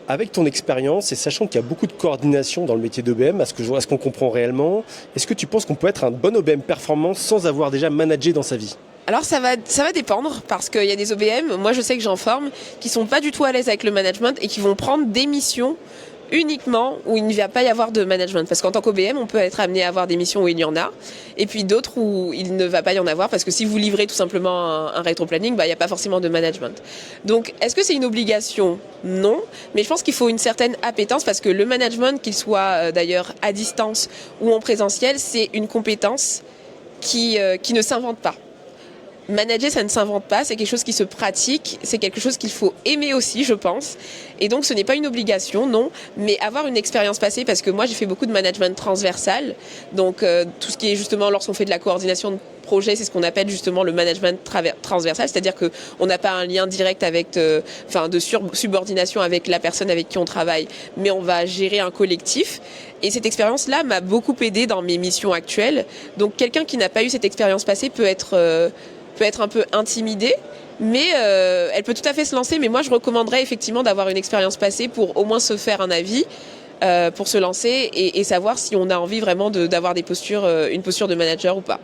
Avec ton expérience et sachant qu'il y a beaucoup de coordination dans le métier d'OBM, à ce qu'on comprend réellement, est-ce que tu penses qu'on peut être un bon OBM performant sans avoir déjà managé dans sa vie? Alors ça va dépendre parce qu'il y a des OBM, moi je sais que j'en forme, qui sont pas du tout à l'aise avec le management et qui vont prendre des missions uniquement où il ne va pas y avoir de management. Parce qu'en tant qu'OBM, on peut être amené à avoir des missions où il y en a, et puis d'autres où il ne va pas y en avoir, parce que si vous livrez tout simplement un rétro-planning, il n'y a pas forcément de management. Donc, est-ce que c'est une obligation? Non, mais je pense qu'il faut une certaine appétence, parce que le management, qu'il soit d'ailleurs à distance ou en présentiel, c'est une compétence qui ne s'invente pas. Manager, ça ne s'invente pas, c'est quelque chose qui se pratique, c'est quelque chose qu'il faut aimer aussi, je pense. Et donc, ce n'est pas une obligation, non, mais avoir une expérience passée, parce que moi, j'ai fait beaucoup de management transversal. Donc, tout ce qui est justement, lorsqu'on fait de la coordination de projet, c'est ce qu'on appelle justement le management transversal, c'est-à-dire qu'on n'a pas un lien direct avec, de subordination avec la personne avec qui on travaille, mais on va gérer un collectif. Et cette expérience-là m'a beaucoup aidée dans mes missions actuelles. Donc, quelqu'un qui n'a pas eu cette expérience passée peut être un peu intimidée, mais elle peut tout à fait se lancer. Mais moi, je recommanderais effectivement d'avoir une expérience passée pour au moins se faire un avis, pour se lancer et savoir si on a envie vraiment d'avoir une posture de manager ou pas.